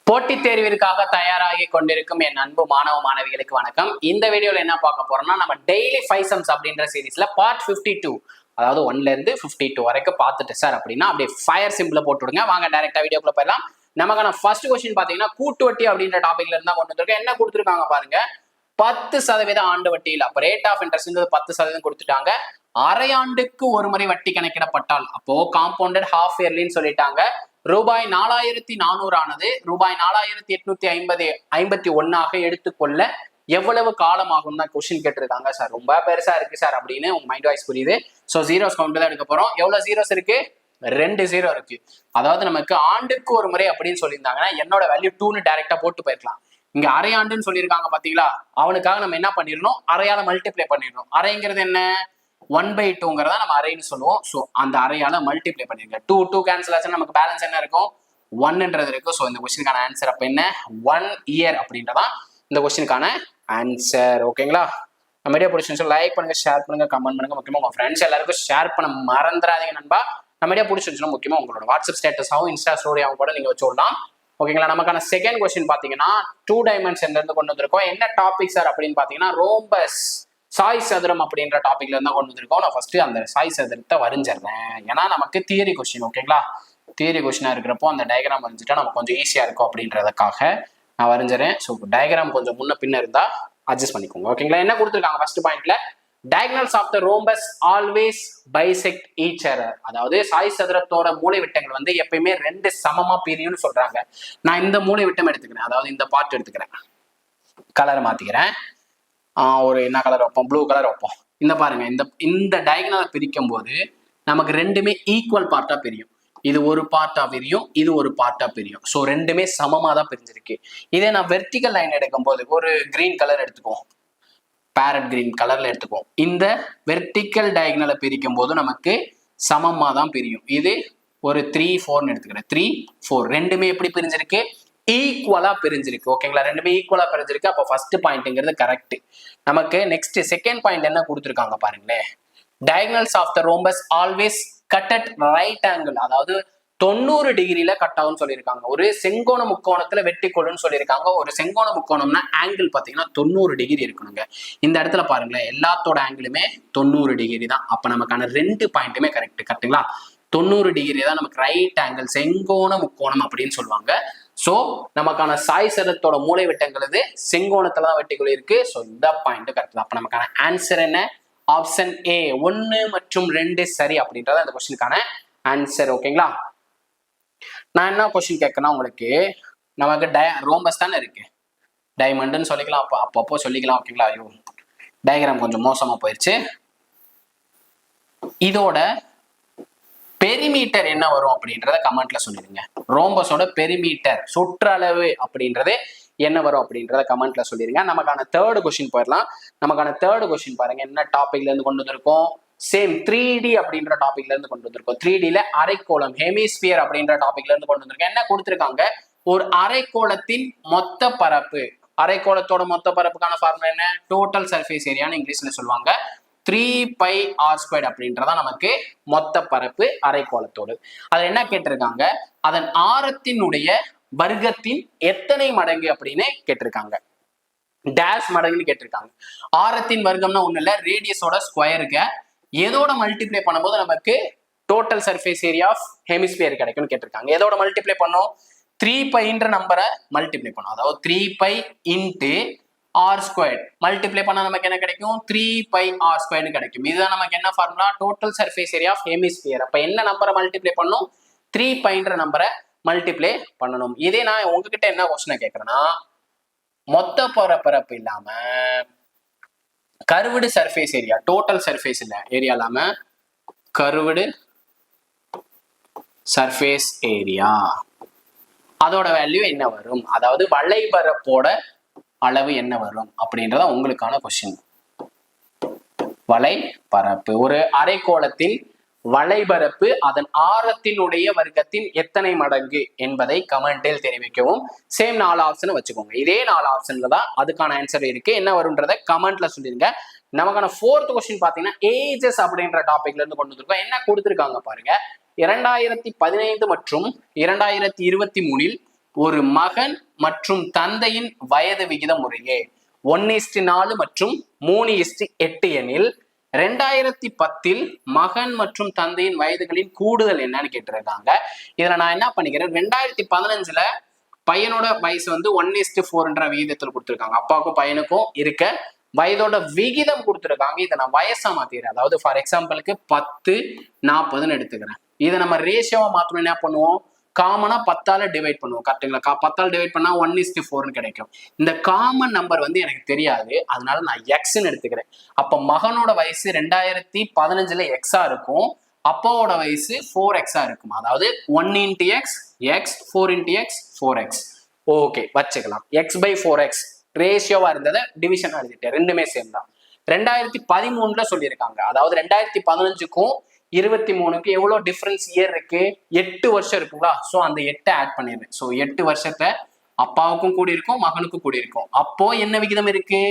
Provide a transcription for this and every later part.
போட்டித் தேர்விற்காக தயாராகி கொண்டிருக்கும் என் அன்பு மாணவ மாணவிகளுக்கு வணக்கம். இந்த வீடியோல என்ன பார்க்க போறோம்னா, நம்ம டெய்லி 5 sums அப்படின்ற சீரீஸ்ல பார்ட் 52, அதாவது 1ல இருந்து 52 வரைக்கும் பார்த்துட்டு சார் அப்படின்னா அப்படியே ஃபயர் சிம்பிள போட்டு விடுங்க. வாங்க டைரக்டா வீடியோக்குள்ள போயிடலாம். நமக்கான ஃபர்ஸ்ட் கொஸ்டின் பாத்தீங்கன்னா, கூட்டு வட்டி அப்படின்ற டாபிக்ல இருந்தா கொண்டு வந்திருக்கேன். என்ன கொடுத்துருக்காங்க பாருங்க, 10% ஆண்டு வட்டியில், அப்ப ரேட் ஆஃப் இன்ட்ரெஸ்ட் 10% கொடுத்துட்டாங்க. அரை ஆண்டுக்கு ஒரு முறை வட்டி கணக்கிடப்பட்டால், அப்போ காம்பவுண்டட் ஹாஃப் இயர்லின்னு சொல்லிட்டாங்க. ரூபாய் 4400 ஆனது ரூபாய் 4851 எடுத்துக்கொள்ள எவ்வளவு காலம் ஆகும் தான் கொஸ்டின் கேட்டிருக்காங்க. சார் ரொம்ப பெருசா இருக்கு சார் அப்படின்னு உங்க மைண்ட் வாய்ஸ் புரியுது. ஸோ ஜீரோஸ் கவுண்ட் தான் எடுக்க போறோம். எவ்வளவு ஜீரோஸ் இருக்கு? 2 ஜீரோ இருக்கு. அதாவது நமக்கு ஆண்டுக்கு ஒரு முறை அப்படின்னு சொல்லியிருந்தாங்கன்னா என்னோட வேல்யூ 2ன்னு டைரக்டா போட்டு போயிருக்கலாம். இங்க அரை ஆண்டுன்னு சொல்லியிருக்காங்க பாத்தீங்களா, அவனுக்காக நம்ம என்ன பண்ணிடணும், அரையால மல்டிப்ளை பண்ணிடணும். அரைங்கிறது என்ன? 1/2ங்கிறத நம்ம அரைன்னு சொல்லுவோம். ஸோ அந்த அரையால மல்டிப்ளை பண்ணிருங்க. 2 கேன்சல் ஆச்சுன்னா நமக்கு பேலன்ஸ் என்ன இருக்கும்? 1ன்றது இருக்கு. ஸோ இந்த கொஸ்டினுக்கான ஆன்சர் அப்ப என்ன? 1 இயர் அப்படின்றதான் இந்த கொஸ்டினுக்கான ஆன்சர். ஓகேங்களா? நம்ம வீடியோ பிடிச்சிருந்துச்சு லைக் பண்ணுங்க, ஷேர் பண்ணுங்க, கமெண்ட் பண்ணுங்க. முக்கியமா உங்க ஃப்ரெண்ட்ஸ் எல்லாருக்கும் ஷேர் பண்ண மறந்துடாதீங்க நண்பா. நம்ம வீடியோ பிடிச்சிருந்துச்சுன்னா முக்கியமா உங்களோட வாட்ஸ்அப் ஸ்டேட்டஸாகவும் இன்ஸ்டா ஸ்டோரியாகவும் கூட நீங்க வச்சு விடலாம். ஓகேங்களா? நமக்கான செகண்ட் கொஸ்டின் பாத்தீங்கன்னா 2 டைமென்ஷன்ல இருந்து கொண்டு வந்திருக்கோம். என்ன டாபிக் சார் அப்படின்னு பாத்தீங்கன்னா, ரோம்பஸ் சாய் சதுரம் அப்படின்ற டாபிக்ல இருந்தா கொண்டு வந்திருக்கோம். நான் ஃபர்ஸ்ட் அந்த சாய் சதுரத்தை வரைஞ்சிடுறேன். ஏன்னா நமக்கு தியரி கொஸ்டின். ஓகேங்களா? தியரி கொஸ்டினா இருக்கிறப்போ அந்த டயக்ராம் வரைஞ்சிட்டா நமக்கு கொஞ்சம் ஈஸியா இருக்கும் அப்படின்றதுக்காக நான் வரைஞ்சிறேன். ஸோ டயக்ராம் கொஞ்சம் முன்ன பின்ன இருந்தா அட்ஜஸ்ட் பண்ணிக்கோங்க. ஓகேங்களா? என்ன கொடுத்துருக்காங்க ஃபர்ஸ்ட் பாயிண்ட்ல, diagonals of the rhombus always bisect each other. அதாவது சாய் சதுரத்தோட மூலை விட்டங்கள் எப்பயுமே 2 சமமா பிரியும்னு சொல்றாங்க. நான் இந்த மூலை விட்டம் எடுத்துக்கிறேன், அதாவது இந்த பார்ட் எடுத்துக்கிறேன், கலர் மாத்திக்கிறேன். ஒரு என்ன கலர் வைப்போம்? ப்ளூ கலர் வைப்போம். இந்த பாருங்க, இந்த டயகனலை பிரிக்கும் போது நமக்கு ரெண்டுமே ஈக்குவல் பார்ட்டா பிரியும். இது ஒரு பார்ட்டா பிரியும், இது ஒரு பார்ட்டா பிரியும். ஸோ ரெண்டுமே சமமா தான் பிரிஞ்சிருக்கு. இதே நான் வெர்டிகல் லைன் எடுக்கும் போது ஒரு கிரீன் கலர் எடுத்துக்குவோம், பேரட் கிரீன் கலர்ல எடுத்துக்குவோம். இந்த வெர்டிக்கல் டயகனலை பிரிக்கும் போது நமக்கு சமமா தான் பிரியும். இது ஒரு 3, 4ன்னு எடுத்துக்கிறேன். 3, 4 ரெண்டுமே எப்படி பிரிஞ்சிருக்கு? ஈக்குவலா பிரிஞ்சிருக்கு. ஓகேங்களா? ரெண்டுமே ஈக்குவலா பிரிஞ்சிருக்கு. அப்போ ஃபர்ஸ்ட் பாயிண்ட்ங்கிறது கரெக்ட். நமக்கு நெக்ஸ்ட் செகண்ட் பாயிண்ட் என்ன கொடுத்துருக்காங்க பாருங்களேன், diagonals of the rhombus always cut at right angle. அதாவது 90 டிகிரியில கட் ஆகும்னு சொல்லியிருக்காங்க. ஒரு செங்கோண முக்கோணத்துல வெட்டிக்கொள்ளுன்னு சொல்லியிருக்காங்க. ஒரு செங்கோண முக்கோணம்னா ஆங்கிள் பாத்தீங்கன்னா 90 டிகிரி இருக்கணுங்க. இந்த இடத்துல பாருங்களேன், எல்லாத்தோட ஆங்கிளுமே 90 டிகிரி தான். அப்ப நமக்கான 2 பாயிண்ட்டுமே கரெக்ட். கரெக்டுங்களா? 90 டிகிரி தான் நமக்கு ரைட் ஆங்கிள், செங்கோண முக்கோணம் அப்படின்னு சொல்லுவாங்க. சோ நமக்கான சாய் சதுரத்தோட மூலை விட்டங்கள் செங்கோணத்துல தான் வெட்டிக்குள் இருக்கு. ஸோ இந்த பாயிண்ட் கரெக்ட் தான். அப்ப நமக்கான ஆன்சர் என்ன? ஆப்ஷன் ஏ, 1 மற்றும் 2 சரி அப்படின்றத இந்த கொஸ்டினுக்கான ஆன்சர். ஓகேங்களா? நான் என்ன கொஸ்டின் கேட்கறேன்னா, உங்களுக்கு நமக்கு ரோம்பஸ் தானே இருக்கு, டைமண்ட்னு சொல்லிக்கலாம், அப்பப்போ சொல்லிக்கலாம். ஓகேங்களா? ஐயோ டயக்ராம் கொஞ்சம் மோசமா போயிடுச்சு. இதோட பெரிமீட்டர் என்ன வரும் அப்படின்றத கமெண்ட்ல சொல்லிடுங்க. ரோம்பஸோட பெரிமீட்டர், சுற்றளவு அப்படின்றது என்ன வரும் அப்படின்றத கமெண்ட்ல சொல்லிடுங்க. நமக்கான தேர்ட் கொஸ்டின் போயிடலாம். நமக்கான தேர்ட் கொஸ்டின் பாருங்க, என்ன டாபிக்ல இருந்து கொண்டு வந்திருக்கோம்? சேம் 3D அப்படின்ற டாபிக்ல இருந்து கொண்டு வந்திருக்கோம். 3Dல அரைக்கோளம், ஹெமிஸ்பியர் அப்படின்ற டாபிக்ல இருந்து கொண்டு வந்திருக்கோம். என்ன கொடுத்திருக்காங்க? ஒரு அரைக்கோளத்தின் மொத்த பரப்பு. அரைக்கோளத்தோட மொத்த பரப்புக்கான ஃபார்முலா என்ன? டோட்டல் சர்ஃபேஸ் ஏரியான்னு இங்கிலீஷ்ல சொல்லுவாங்க. 3πr² அப்படின்றதான் நமக்கு மொத்த பரப்பு அரைக்கோளத்தோடு. அதுல என்ன கேட்டிருக்காங்க? அதன் ஆரத்தினுடைய வர்க்கத்தின் எத்தனை மடங்கு அப்படின்னு கேட்டிருக்காங்க. டேஷ் மடங்குன்னு கேட்டிருக்காங்க. ஆரத்தின் வர்க்கம்னா ஒண்ணு இல்ல, ரேடியஸோட ஸ்கொயருக்கு எதோட மல்டிப்ளை பண்ணும்போது நமக்கு total surface area of hemisphere கிடைக்கும்னு கேட்டிருக்காங்க. எதோட மல்டிப்ளை பண்ணோம்? 3πன்ற நம்பரை மல்டிப்ளை பண்ணும். அதாவது 3π இன்ட்டு r² மல்டிப்ளை பண்ணா நமக்கு என்ன கிடைக்கும்? 3πr² கிடைக்கும். இதுதான் நமக்கு என்ன formula? Total surface area of hemisphere. அப்ப என்ன நம்பரை மல்டிப்ளை பண்ணும்? 3πன்ற நம்பரை மல்டிப்ளை பண்ணணும். இதே நான் உங்ககிட்ட என்ன கொஸ்டின் கேட்கறேன்னா, மொத்த பரப்பரப்பு இல்லாம curved surface area, total surface இல்ல ஏரியா இல்லாம கர்வ்டு சர்ஃபேஸ் ஏரியா, அதோட வேல்யூ என்ன வரும்? அதாவது வளைபரப்போட அளவு என்ன வரும் அப்படின்றத உங்களுக்கான கொஸ்டின். வளைபரப்பு, ஒரு அரைக்கோளத்தில் வளைபரப்பு அதன் ஆரத்தினுடைய வர்க்கத்தின் எத்தனை மடங்கு என்பதை கமெண்டில் தெரிவிக்கவும். சேம் 4 ஆப்ஷன் வச்சுக்கோங்க. இதே 4 ஆப்ஷன்ல தான் அதுக்கான ஆன்சர் இருக்கு. என்ன வரும்ன்றத கமெண்ட்ல சொல்லிருங்க. நமக்கான 4th கொஸ்டின் பாத்தீங்கன்னா, ஏஜஸ் அப்படின்ற டாபிக்ல இருந்து கொண்டு வந்திருக்கோம். என்ன கொடுத்திருக்காங்க பாருங்க, 2015 மற்றும் 2023 ஒரு மகன் மற்றும் தந்தையின் வயது விகிதம் முறையே 1:4 மற்றும் 3:8 எனில் 2010 மகன் மற்றும் தந்தையின் வயதுகளின் கூடுதல் என்னன்னு கேட்டிருக்காங்க. இதுல நான் என்ன பண்ணிக்கிறேன், 2015 பையனோட வயசு வந்து 1:4 விகிதத்தில் கொடுத்துருக்காங்க. அப்பாவுக்கும் பையனுக்கும் இருக்க வயதோட விகிதம் கொடுத்துருக்காங்க. இதை நான் வயசா மாத்திக்கிறேன். அதாவது ஃபார் எக்ஸாம்பிளுக்கு 10:40 எடுத்துக்கிறேன். இதை நம்ம ரேஷியோவா மாத்தணும். என்ன பண்ணுவோம், காமனா 10ஆல டிவைட் பண்ணுவோம். கரெக்டுங்களா? 10ஆல் டிவைட் பண்ணா 1:4 கிடைக்கும். இந்த காமன் நம்பர் வந்து எனக்கு தெரியாது, அதனால நான் எக்ஸ்ன்னு எடுத்துக்கிறேன். அப்ப மகனோட வயசு 2015 எக்ஸா இருக்கும், அப்பாவோட வயசு 4x இருக்கும். அதாவது 1 × x x 4 × x 4x. Okay, வச்சுக்கலாம். x/4x ரேஷியோவா இருந்ததை டிவிஷன் எழுதிட்டேன். ரெண்டுமே சேம் தான். 2013 சொல்லியிருக்காங்க. அதாவது 2015க்கும் 23க்கும் எவ்வளவு டிஃபரன்ஸ் இயர் இருக்கு, 8 வருஷம் இருக்குங்களா? ஸோ அந்த 8 ஆட் பண்ணிடுறேன். ஸோ 8 வருஷத்தை அப்பாவுக்கும் கூடி இருக்கும், மகனுக்கும் கூடி இருக்கும். அப்போ என்ன விகிதம் இருக்கு,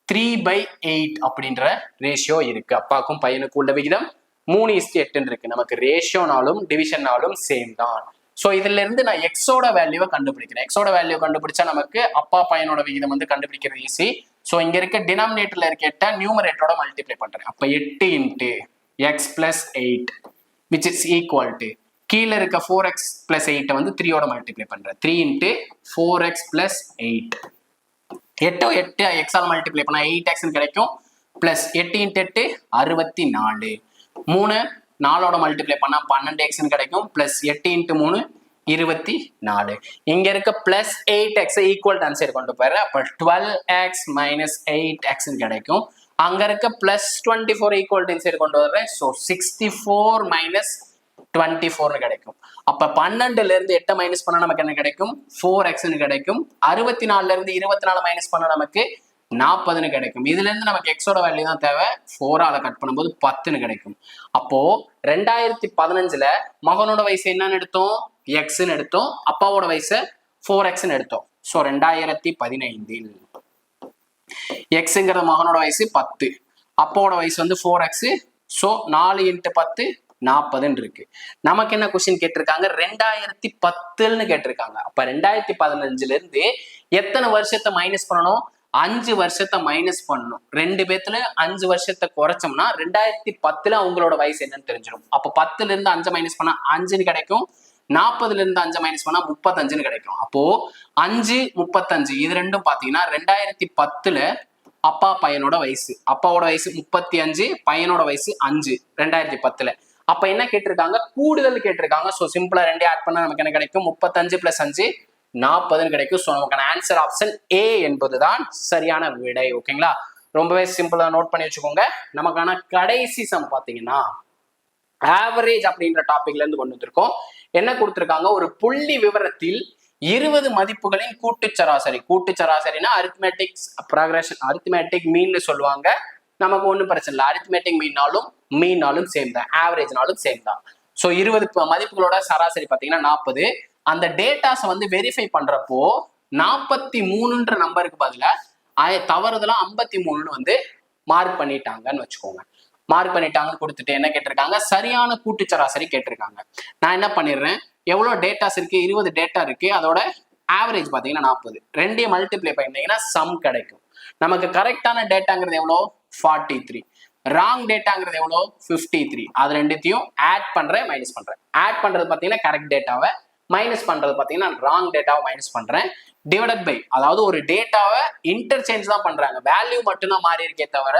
3/8 அப்படின்ற ரேஷியோ இருக்கு. அப்பாவுக்கும் பையனுக்கும் உள்ள விகிதம் 3:8 இருக்கு. நமக்கு ரேஷியோனாலும் டிவிஷன்னாலும் சேம் தான். ஸோ இதுல இருந்து நான் எக்ஸோட வேல்யூவை கண்டுபிடிக்கிறேன். எக்ஸோட வேல்யூ கண்டுபிடிச்சா நமக்கு அப்பா பையனோட விகிதம் வந்து கண்டுபிடிக்கிறது ஈஸி. ஸோ இங்க இருக்க டினாமினேட்டர்ல இருக்க 8 நியூமரேட்டரோட மல்டிப்ளை பண்றேன். அப்ப 8 × x + 8 which is equal to கீழே இருக்க 4x + 8 வந்து 3யோட மல்டிப்ளை பண்றேன். 3 × 4x + 8. 8 x ஆல் மல்டிப்ளை பண்ணா 8x கிடைக்கும். பிளஸ் 8 × 8 64. 3 4ஓட மல்டிப்ளை பண்ணா 12x கிடைக்கும். பிளஸ் 8 × 3 24. இங்க இருக்க பிளஸ் 8x ஈக்குவல் ஆன்சர் கொண்டு போயிடுறேன். அப்ப 12x - 8x கிடைக்கும். அங்க இருக்க பிளஸ் 24 ஈக்குவல் ஆன்சர் கொண்டு வர்றேன். ஸோ 64 - 24 கிடைக்கும். அப்ப 12ல இருந்து 8 மைனஸ் பண்ணா நமக்கு என்ன கிடைக்கும், 4x கிடைக்கும். 64ல இருந்து 24 மைனஸ் பண்ணா நமக்கு 40 கிடைக்கும். இதுல இருந்து நமக்கு எக்ஸோட வேல்யூ தான் தேவை. 4ஆல கட் பண்ணும்போது 10 கிடைக்கும். அப்போ 2015 மகனோட வயசு என்னன்னு எடுத்தோம், எக்ஸ்ன்னு எடுத்தோம். அப்பாவோட வயசு 4x எடுத்தோம். ஸோ 2015 எக்ஸுங்கிற மகனோட வயசு 10, அப்பாவோட வயசு வந்து 4x. ஸோ 4 × 10 40 இருக்கு. நமக்கு என்ன கொஸ்டின் கேட்டிருக்காங்க, 2010 கேட்டிருக்காங்க. அப்ப 2015 இருந்து எத்தனை வருஷத்தை மைனஸ் பண்ணணும், 5 வருஷத்தை மைனஸ் பண்ணணும். 2 பேத்துல 5 வருஷத்தை குறைச்சோம்னா 2010 அவங்களோட வயசு என்னன்னு தெரிஞ்சிடும். அப்ப 10ல இருந்து 5 மைனஸ் பண்ணா 5 கிடைக்கும். 40ல இருந்து 5 மைனஸ் பண்ணா 35 கிடைக்கும். அப்போ 5 35 இது ரெண்டும் பாத்தீங்கன்னா 2010 அப்பா பையனோட வயசு, அப்பாவோட வயசு 35, பையனோட வயசு 5 2010. அப்ப என்ன கேட்டிருக்காங்க, கூடுதல் கேட்டிருக்காங்க. ஸோ சிம்பிளா 2 ஆட் பண்ணா நமக்கு என்ன கிடைக்கும், 35 + 5 40 கிடைக்கும். ஸோ நமக்கான ஆன்சர் ஆப்ஷன் ஏ என்பதுதான் சரியான விடை. ஓகேங்களா, ரொம்பவே சிம்பிளா நோட் பண்ணி வச்சுக்கோங்க. நமக்கான கடைசி சம் பாத்தீங்கன்னா ஆவரேஜ் அப்படின்ற டாபிக்ல இருந்து கொண்டு வந்திருக்கோம். என்ன கொடுத்திருக்காங்க, ஒரு புள்ளி விவரத்தில் 20 மதிப்புகளின் கூட்டு சராசரி. கூட்டு சராசரினா அரித்மெட்டிக் ப்ராக்ரஷன், அரித்மெட்டிக் மீன் சொல்லுவாங்க. நமக்கு ஒன்றும் பிரச்சனை இல்லை, அரித்மெட்டிக் மீனாலும் சேம் தான், ஆவரேஜ்னாலும் சேம் தான். ஸோ 20 மதிப்புகளோட சராசரி பார்த்தீங்கன்னா 40. அந்த டேட்டாஸை வந்து வெரிஃபை பண்றப்போ 43ன்ற நம்பருக்கு பதிலாக தவறுதெல்லாம் 53ன்னு வந்து மார்க் பண்ணிட்டாங்கன்னு வச்சுக்கோங்க. மார்க் பண்ணிட்டாங்கன்னு கொடுத்துட்டு என்ன கேட்டிருக்காங்க, சரியான கூட்டு சராசரி கேட்டிருக்காங்க. நான் என்ன பண்ணிடுறேன், எவ்வளோ டேட்டாஸ் இருக்கு, 20 டேட்டா இருக்கு, அதோட ஆவரேஜ் பார்த்தீங்கன்னா 40. 2 மல்டிப்ளை பண்ணீங்கன்னா சம் கிடைக்கும். நமக்கு கரெக்டான டேட்டாங்கிறது எவ்வளோ, 43. ராங் டேட்டாங்கிறது எவ்வளோ, 53. அது ரெண்டுத்தையும் ஆட் பண்றேன், மைனஸ் பண்றேன். ஆட் பண்றது பார்த்தீங்கன்னா கரெக்ட் டேட்டாவை, மைனஸ் பண்றது பார்த்தீங்கன்னா ராங் டேட்டாவை மைனஸ் பண்றேன். டிவைடட் பை, அதாவது ஒரு டேட்டாவை இன்டர்சேஞ்ச் தான் பண்றாங்க, வேல்யூ மட்டும்தான் மாறி இருக்கே தவிர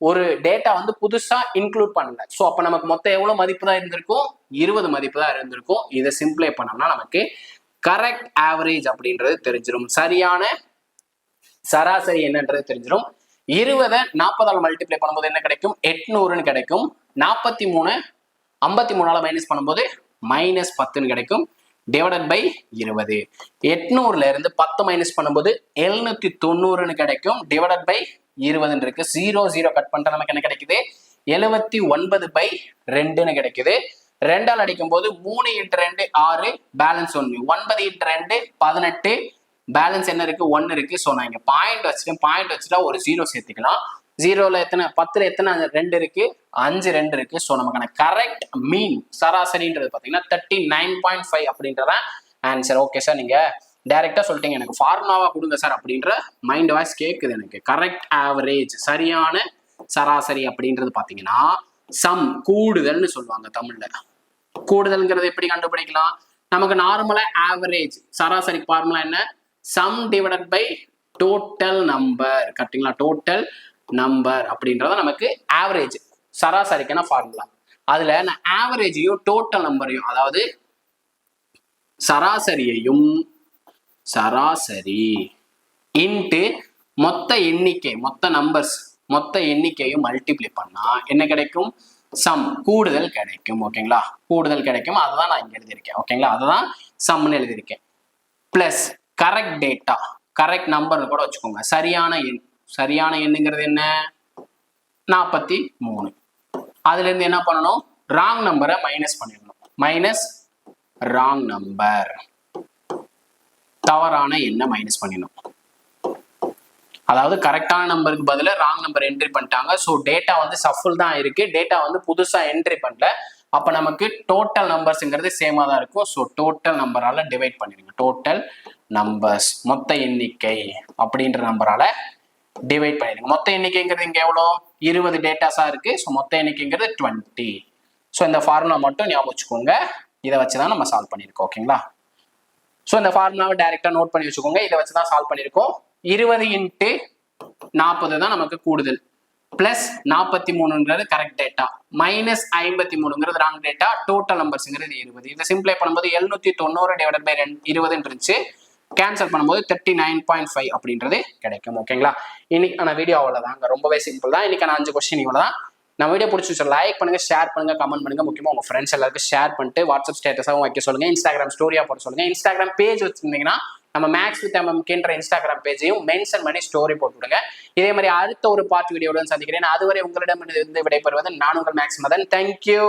ஒரு டேட்டா வந்து புதுசா இன்க்ளூட் பண்ணல. ஸோ அப்போ நமக்கு மொத்தம் எவ்வளோ மதிப்பு தான் இருந்திருக்கும், 20 மதிப்பு தான் இருந்திருக்கும். இதை சிம்பிளை பண்ணோம்னா நமக்கு கரெக்ட் ஆவரேஜ் அப்படின்றது தெரிஞ்சிடும், சரியான சராசரி என்னன்றது தெரிஞ்சிடும். 20 40ஆல் மல்டிப்ளை பண்ணும்போது என்ன கிடைக்கும், 800ன்னு கிடைக்கும். 43 53ஆல மைனஸ் பண்ணும்போது -10ன்னு கிடைக்கும். Divided by 20. 800ல இருந்து 10 மைனஸ் பண்ணும்போது 790ன்னு கிடைக்கும். டிவைடட் பை 20 இருக்கு. 0 கட் பண்ணிட்டு நமக்கு என்ன கிடைக்குது, 79/2ன்னு கிடைக்குது. 2ஆல் அடிக்கும் போது 3 × 2 6, பேலன்ஸ் 1. 9 × 2 18, பேலன்ஸ் என்ன இருக்கு, 1 இருக்கு. ஸோ நான் இங்க பாயிண்ட் வச்சுட்டேன். பாயிண்ட் வச்சுட்டா ஒரு 0 சேர்த்துக்கலாம். 0ல எத்தனை, 10ல எத்தனை 2 இருக்கு, 5 2 இருக்கு. ஸோ நமக்கான கரெக்ட் மீன் சராசரின்றது பார்த்தீங்கன்னா 39.5 அப்படின்றதான் ஆன்சர். ஓகே சார், நீங்க டைரக்டா சொல்லிட்டீங்க எனக்கு ஃபார்முலாவா கொடுங்க சார் அப்படின்ற மைண்ட் வாய்ஸ் கேட்குது எனக்கு. கரெக்ட் ஆவரேஜ் சரியான சராசரி அப்படின்றது பாத்தீங்கன்னா சம் கூடுதல்னு சொல்லுவாங்க தமிழ்ல. கூடுதல்ங்கிறது எப்படி கண்டுபிடிக்கலாம்? நமக்கு நார்மலா ஆவரேஜ் சராசரி ஃபார்முலா என்ன? Sum divided by total number. கரெக்டுங்களா? டோட்டல் நம்பர் அப்படின்றத நமக்கு ஆவரேஜ் சராசரிக்கான ஃபார்முலா. அதுல நான் ஆவரேஜையும் டோட்டல் நம்பரையும், அதாவது சராசரியையும் சராசரி இன்ட்டு மொத்த எண்ணிக்கை, மொத்த நம்பர்ஸ், மொத்த எண்ணிக்கையும் மல்டிப்ளை பண்ணா என்ன கிடைக்கும்? சம் கூடுதல் கிடைக்கும். ஓகேங்களா? கூடுதல் கிடைக்கும். அதுதான் நான் இங்க எழுதியிருக்கேன். ஓகேங்களா? அதுதான் சம்னு எழுதியிருக்கேன். Plus correct data, correct number கூட வச்சுக்கோங்க. சரியான எண், சரியான எண்ணுங்கிறது என்ன? 43. அதுல இருந்து என்ன பண்ணணும்? ராங் நம்பரை மைனஸ் பண்ணிடணும். மைனஸ் ராங் நம்பர், தவறான எண்ணை மைனஸ் பண்ணிடணும். அதாவது கரெக்டான நம்பருக்கு பதிலா ராங் நம்பர் என்ட்ரி பண்ணிட்டாங்க. ஸோ டேட்டா வந்து சஃபுல் தான் இருக்கு, டேட்டா வந்து புதுசா என்ட்ரி பண்ணல. அப்ப நமக்கு டோட்டல் நம்பர்ஸ்ங்கிறது சேமா தான் இருக்கும். ஸோ டோட்டல் நம்பரால டிவைட் பண்ணிடுங்க. டோட்டல் நம்பர்ஸ் மொத்த எண்ணிக்கை அப்படின்ற நம்பரால டிவைட் பண்ணிடுங்க. மொத்த எண்ணிக்கைங்கிறது இங்க எவ்வளோ? 20 டேட்டாஸா இருக்கு. ஸோ மொத்த எண்ணிக்கைங்கிறது 20. ஸோ இந்த ஃபார்முலா மட்டும் ஞாபகம் வச்சுக்கோங்க. இதை வச்சுதான் நம்ம சால்வ் பண்ணியிருக்கோம். ஓகேங்களா? ஸோ இந்த ஃபார்முலாவை டைரக்டா நோட் பண்ணி வச்சுக்கோங்க. இதை வச்சுதான் சால்வ் பண்ணியிருக்கோம். 20 இன்ட்டு 40 தான் நமக்கு கூடுதல். பிளஸ் 43ங்கிறது கரெக்ட் டேட்டா, மைனஸ் 53ங்கிறது ராங் டேட்டா, டோட்டல் நம்பர்ஸ்ங்கிறது 20. இதை சிம்பிளை பண்ணும்போது 790 டிவைடட் பை 20 இருந்துச்சு. கேன்சல் பண்ணும்போது 39.5 அப்படின்றது கிடைக்கும். ஓகேங்களா? இன்னைக்கான வீடியோ அவ்வளவுதாங்க. ரொம்பவே சிம்பிள் தான். இன்னைக்கான 5 கொஸ்டின் இவ்வளவுதான். நம்ம வீடியோ பிடிச்சி லைக் பண்ணுங்க, ஷேர் பண்ணுங்க, கமெண்ட் பண்ணுங்க. முக்கியமா உங்க ஃப்ரெண்ட்ஸ் எல்லாருக்கும் ஷேர் பண்ணிட்டு வாட்ஸ்அப் ஸ்டேட்டஸாகவும் வைக்க சொல்லுங்க. இன்ஸ்டாகிராம் ஸ்டோரியா போட சொல்லுங்க. இன்ஸ்டாகிராம் பேஜ் வச்சிருந்தீங்கன்னா நம்ம மேக்ஸ் வித் MMKன்ற இன்ஸ்டாகிராம் பேஜையும் மென்ஷன் பண்ணி ஸ்டோரி போட்டு விடுங்க. இதே மாதிரி அடுத்த ஒரு பார்ட் வீடியோவுடன் சந்திக்கிறேன். அதுவரை உங்களிடம் இருந்து விடைபெறுவது நான் உங்கள் மேக்ஸ் மதன். தேங்க்யூ.